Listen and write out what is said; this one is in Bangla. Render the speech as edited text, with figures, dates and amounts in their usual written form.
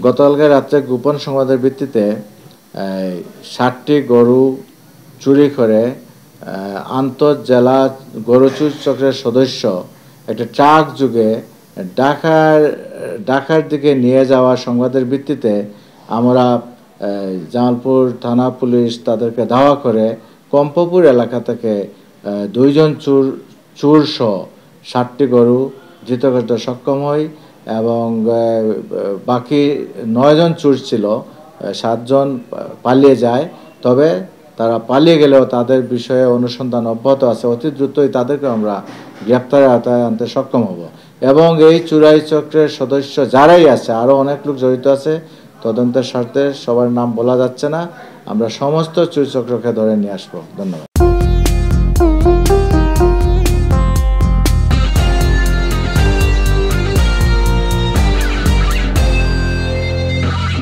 গতকালকে রাত্রে গোপন সংবাদের ভিত্তিতে 60টি গরু চুরি করে আন্তঃজেলা গরু চুর চক্রের সদস্য একটা ট্রাক যুগে ঢাকার দিকে নিয়ে যাওয়া সংবাদের ভিত্তিতে আমরা জামালপুর থানা পুলিশ তাদেরকে ধাওয়া করে কম্পপুর এলাকা থেকে 2 জন চোর সহ 60টি গরু ধৃত করতে সক্ষম হই এবং বাকি 9 জন চোর ছিল 7 জন পালিয়ে যায়। তবে তারা পালিয়ে গেলেও তাদের বিষয়ে অনুসন্ধান অব্যাহত আছে। অতি দ্রুতই তাদেরকে আমরা গ্রেপ্তারের আওতায় আনতে সক্ষম হব এবং এই চোরাই চক্রের সদস্য যারাই আছে, আরও অনেক লোক জড়িত আছে, তদন্তের স্বার্থে সবার নাম বলা যাচ্ছে না, আমরা সমস্ত চোর চক্রকে ধরে নিয়ে আসবো। ধন্যবাদ।